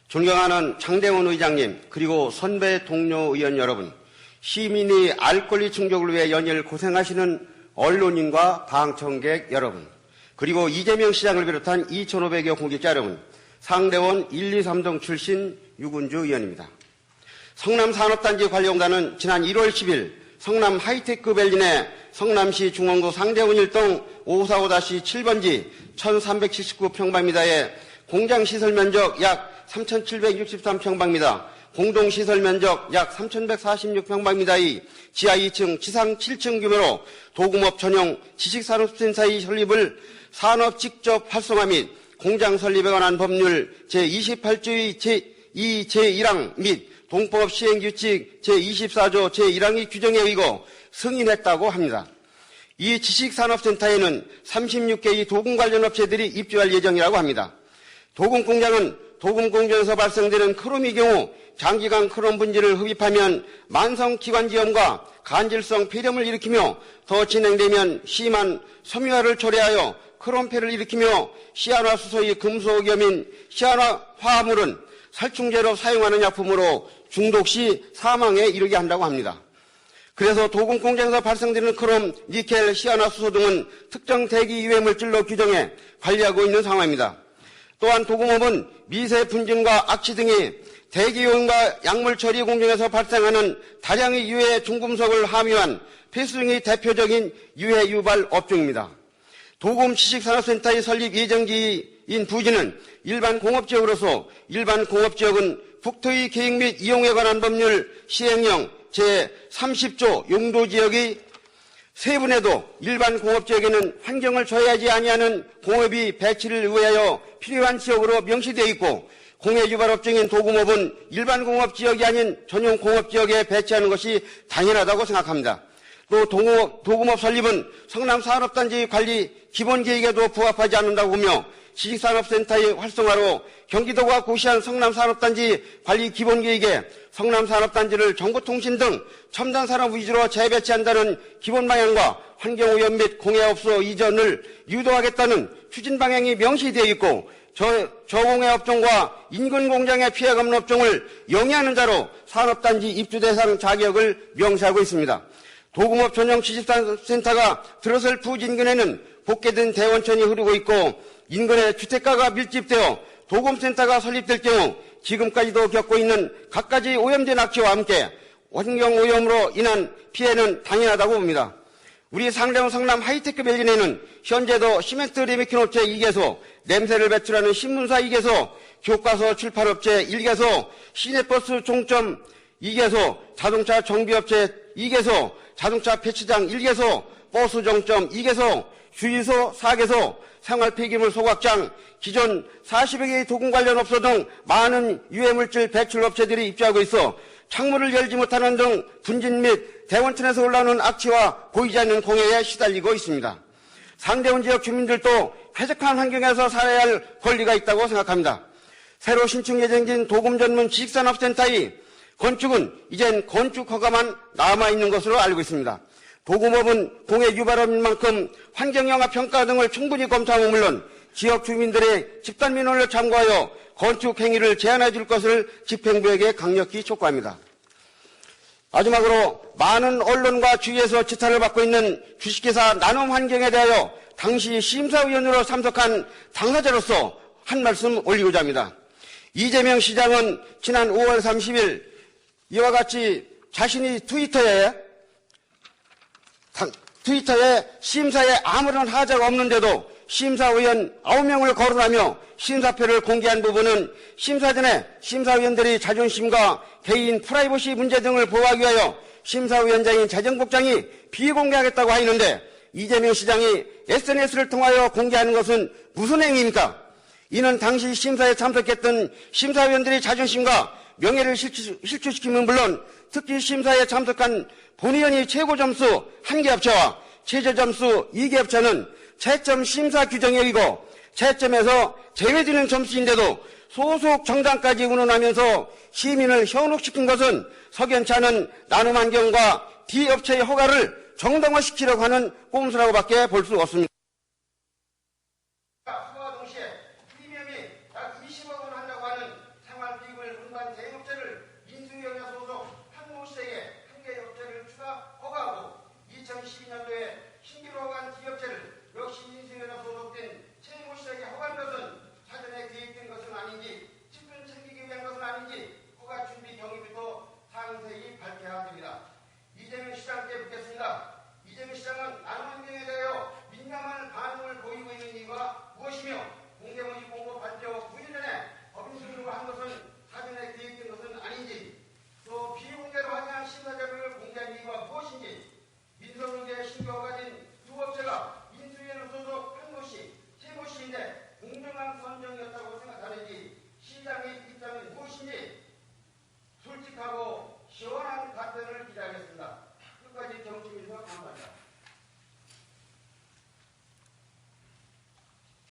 존경하는 장대원 의장님, 그리고 선배 동료 의원 여러분, 시민이 알 권리 충족을 위해 연일 고생하시는 언론인과 방청객 여러분, 그리고 이재명 시장을 비롯한 2,500여 공직자 여러분, 상대원 1, 2, 3동 출신 유군주 의원입니다. 성남산업단지 관리공단은 지난 1월 10일 성남 하이테크 밸리 내 성남시 중원구 상대원 1동 545-7번지 1379평방미터의 공장시설 면적 약 3,763평방미터, 공동시설 면적 약 3,146평방미터의 지하 2층, 지상 7층 규모로 도금업 전용 지식산업센터의 설립을 산업 직접 활성화 및 공장 설립에 관한 법률 제28조의 제2, 제1항 및 동법 시행규칙 제24조 제1항의 규정에 의거 승인했다고 합니다. 이 지식산업센터에는 36개의 도금 관련 업체들이 입주할 예정이라고 합니다. 도금 공장은 도금 공정에서 발생되는 크롬의 경우 장기간 크롬 분질을 흡입하면 만성 기관지염과 간질성 폐렴을 일으키며 더 진행되면 심한 섬유화를 초래하여 크롬폐를 일으키며 시아노아수소의 금속염인 시아노아 화합물은 살충제로 사용하는 약품으로 중독 시 사망에 이르게 한다고 합니다. 그래서 도금 공장에서 발생되는 크롬, 니켈, 시아노아수소 등은 특정 대기 유해 물질로 규정해 관리하고 있는 상황입니다. 또한 도금업은 미세 분진과 악취 등이 대기오염과 약물 처리 공정에서 발생하는 다량의 유해 중금속을 함유한 폐수 등의 대표적인 유해 유발 업종입니다. 도금 지식산업센터의 설립 예정지인 부지는 일반 공업지역으로서 일반 공업지역은 국토의 계획 및 이용에 관한 법률 시행령 제30조 용도지역의 세분에도 일반 공업지역에는 환경을 저해하지 아니하는 공업이 배치를 위하여 필요한 지역으로 명시되어 있고, 공해 유발 업종인 도금업은 일반 공업지역이 아닌 전용 공업지역에 배치하는 것이 당연하다고 생각합니다. 또 도금업 설립은 성남산업단지 관리 기본계획에도 부합하지 않는다고 보며 지식산업센터의 활성화로 경기도가 고시한 성남산업단지 관리 기본계획에 성남산업단지를 정보통신 등 첨단산업 위주로 재배치한다는 기본 방향과 환경오염 및 공해업소 이전을 유도하겠다는 추진 방향이 명시되어 있고, 저공해 업종과 인근 공장의 피해가 없는 업종을 영위하는 자로 산업단지 입주 대상 자격을 명시하고 있습니다. 도금업 전용 지식산업센터가 들어설 부지 인근에는 복개된 대원천이 흐르고 있고, 인근에 주택가가 밀집되어 도금센터가 설립될 경우 지금까지도 겪고 있는 갖가지 오염된 악취와 함께 환경오염으로 인한 피해는 당연하다고 봅니다. 우리 상대원 성남 하이테크 밸리 내는 현재도 시멘트 리메이킹 업체 2개소, 냄새를 배출하는 신문사 2개소, 교과서 출판업체 1개소, 시내버스 종점 2개소, 자동차 정비업체 2개소, 자동차 배치장 1개소, 버스 정점 2개소, 주유소 4개소, 생활폐기물 소각장, 기존 40여 개의 도금 관련 업소 등 많은 유해물질 배출 업체들이 입주하고 있어 창문을 열지 못하는 등 분진 및 대원천에서 올라오는 악취와 보이지 않는 공해에 시달리고 있습니다. 상대원 지역 주민들도 쾌적한 환경에서 살아야 할 권리가 있다고 생각합니다. 새로 신축 예정진 도금 전문 지식산업센터의 건축은 이젠 건축 허가만 남아있는 것으로 알고 있습니다. 도금업은 공해 유발업인 만큼 환경영하 평가 등을 충분히 검토하면 물론 지역 주민들의 집단 민원을 참고하여 건축 행위를 제한해 줄 것을 집행부에게 강력히 촉구합니다. 마지막으로 많은 언론과 주위에서 지탄을 받고 있는 주식회사 나눔 환경에 대하여 당시 심사위원으로 참석한 당사자로서 한 말씀 올리고자 합니다. 이재명 시장은 지난 5월 30일 이와 같이 자신이 트위터에 심사에 아무런 하자가 없는데도 심사위원 9명을 거론하며 심사표를 공개한 부분은 심사 전에 심사위원들의 자존심과 개인 프라이버시 문제 등을 보호하기 위하여 심사위원장인 재정국장이 비공개하겠다고 하는데, 이재명 시장이 SNS를 통하여 공개하는 것은 무슨 행위입니까? 이는 당시 심사에 참석했던 심사위원들의 자존심과 명예를 실추시키면 물론 특히 심사에 참석한 본의원이 최고 점수 1개 업체와 최저 점수 2개 업체는 채점 심사 규정에 의거 채점에서 제외되는 점수인데도 소속 정당까지 운운하면서 시민을 현혹시킨 것은 석연치 않은 나눔 환경과 D업체의 허가를 정당화시키려고 하는 꼼수라고밖에 볼 수 없습니다.